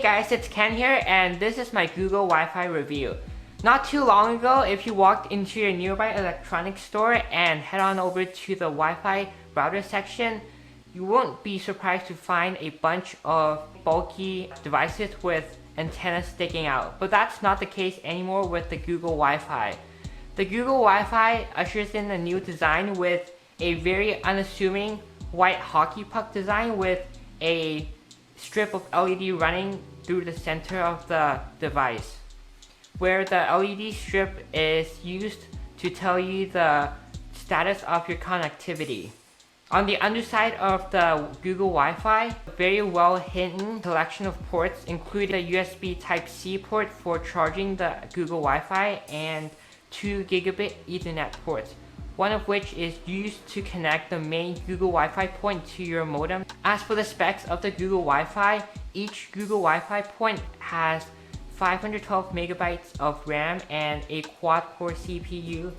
guys, it's Ken here, and this is my Google Wi-Fi review. Not too long ago, if you walked into your nearby electronics store and head on over to the Wi-Fi router section, you won't be surprised to find a bunch of bulky devices with antennas sticking out. But that's not the case anymore with the Google Wi-Fi. The Google Wi-Fi ushers in a new design with a very unassuming white hockey puck design with a strip of LED running through the center of the device, where the LED strip is used to tell you the status of your connectivity. On the underside of the Google Wi-Fi, a very well hidden collection of ports include a USB Type-C port for charging the Google Wi-Fi and 2 gigabit Ethernet ports, one of which is used to connect the main Google Wi-Fi point to your modem. As for the specs of the Google Wi-Fi, each Google Wi-Fi point has 512 megabytes of RAM and a quad-core CPU,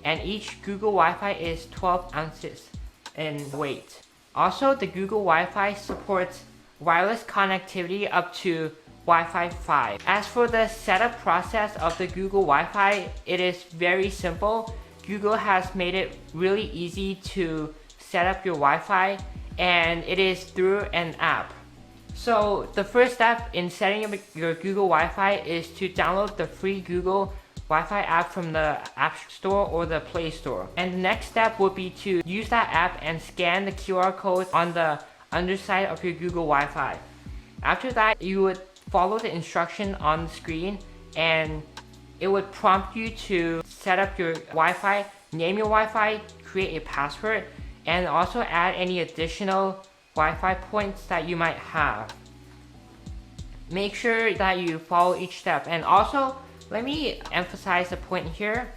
and each Google Wi-Fi is 12 ounces in weight. Also, the Google Wi-Fi supports wireless connectivity up to Wi-Fi 5. As for the setup process of the Google Wi-Fi, it is very simple. Google has made it really easy to set up your Wi-Fi, and it is through an app. So the first step in setting up your Google Wi-Fi is to download the free Google Wi-Fi app from the App Store or the Play Store. And the next step would be to use that app and scan the QR code on the underside of your Google Wi-Fi. After that, you would follow the instruction on the screen, and it would prompt you to set up your Wi-Fi, name your Wi-Fi, create a password, and also add any additional Wi-Fi points that you might have. Make sure that you follow each step. And also, let me emphasize a point here.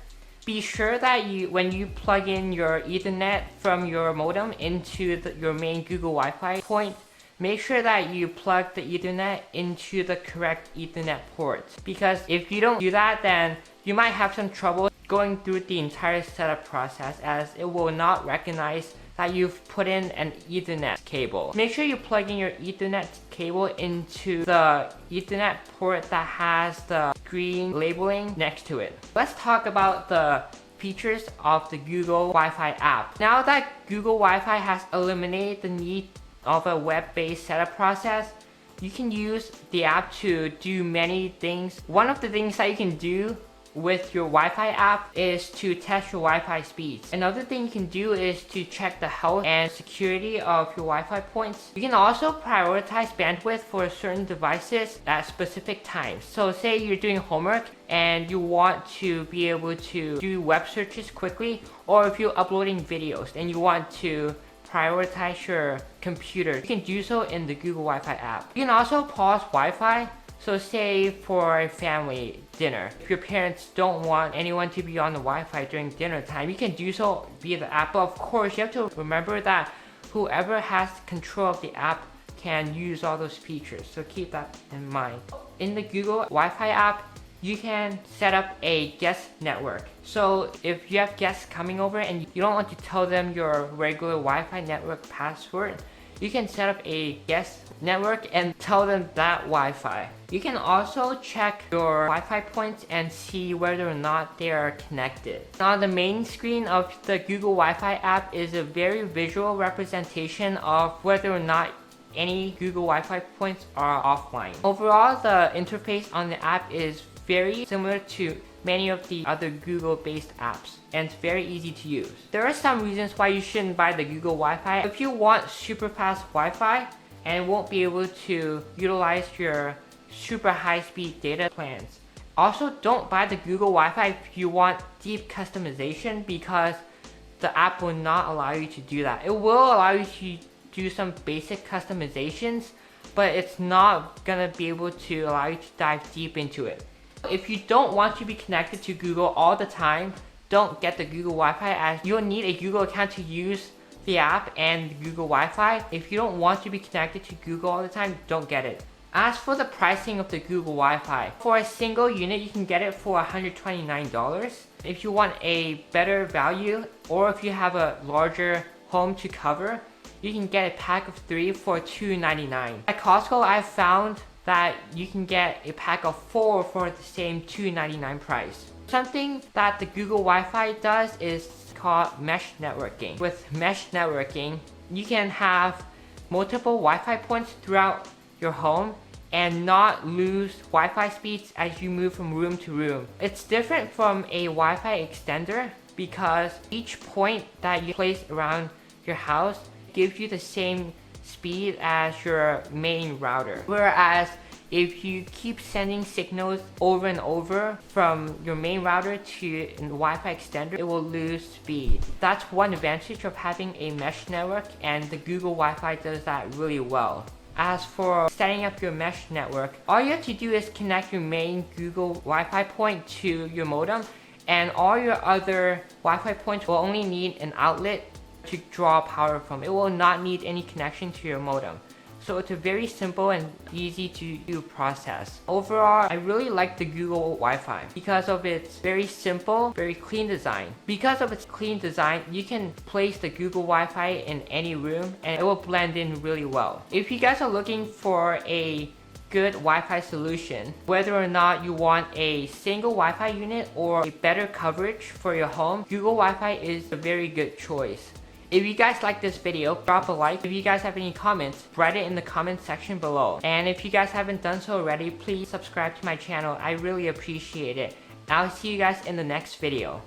Be sure that when you plug in your Ethernet from your modem into your main Google Wi-Fi point, make sure that you plug the Ethernet into the correct Ethernet port. Because if you don't do that, then you might have some trouble going through the entire setup process, as it will not recognize that you've put in an Ethernet cable. Make sure you plug in your Ethernet cable into the Ethernet port that has the green labeling next to it. Let's talk about the features of the Google Wi-Fi app. Now that Google Wi-Fi has eliminated the need of a web-based setup process, you can use the app to do many things. One of the things that you can do with your Wi-Fi app is to test your Wi-Fi speeds. Another thing you can do is to check the health and security of your Wi-Fi points. You can also prioritize bandwidth for certain devices at specific times. So say you're doing homework and you want to be able to do web searches quickly, or if you're uploading videos and you want to prioritize your computer, you can do so in the Google Wi-Fi app. You can also pause Wi-Fi. So say for a family dinner, if your parents don't want anyone to be on the Wi-Fi during dinner time, you can do so via the app. But of course, you have to remember that whoever has control of the app can use all those features. So keep that in mind. In the Google Wi-Fi app, you can set up a guest network. So if you have guests coming over and you don't want to tell them your regular Wi-Fi network password, you can set up a guest network and tell them that Wi-Fi. You can also check your Wi-Fi points and see whether or not they are connected. On the main screen of the Google Wi-Fi app is a very visual representation of whether or not any Google Wi-Fi points are offline. Overall, the interface on the app is very similar to many of the other Google-based apps, and it's very easy to use. There are some reasons why you shouldn't buy the Google Wi-Fi. If you want super fast Wi-Fi and won't be able to utilize your super high-speed data plans. Also, don't buy the Google Wi-Fi if you want deep customization, because the app will not allow you to do that. It will allow you to do some basic customizations, but it's not gonna be able to allow you to dive deep into it. If you don't want to be connected to Google all the time, don't get the Google Wi-Fi, as you'll need a Google account to use the app and the Google Wi-Fi. If you don't want to be connected to Google all the time, don't get it. As for the pricing of the Google Wi-Fi, for a single unit you can get it for $129. If you want a better value, or if you have a larger home to cover, you can get a pack of 3 for $2.99. At Costco, I've found that you can get a pack of 4 for the same $2.99 price. Something that the Google Wi-Fi does is called mesh networking. With mesh networking, you can have multiple Wi-Fi points throughout your home and not lose Wi-Fi speeds as you move from room to room. It's different from a Wi-Fi extender because each point that you place around your house gives you the same speed as your main router. Whereas if you keep sending signals over and over from your main router to a Wi-Fi extender, it will lose speed. That's one advantage of having a mesh network, and the Google Wi-Fi does that really well. As for setting up your mesh network, all you have to do is connect your main Google Wi-Fi point to your modem, and all your other Wi-Fi points will only need an outlet to draw power from. It will not need any connection to your modem. So it's a very simple and easy to do process. Overall, I really like the Google Wi-Fi because of its very simple, very clean design. Because of its clean design, you can place the Google Wi-Fi in any room and it will blend in really well. If you guys are looking for a good Wi-Fi solution, whether or not you want a single Wi-Fi unit or a better coverage for your home, Google Wi-Fi is a very good choice. If you guys like this video, drop a like. If you guys have any comments, write it in the comment section below. And if you guys haven't done so already, please subscribe to my channel. I really appreciate it. I'll see you guys in the next video.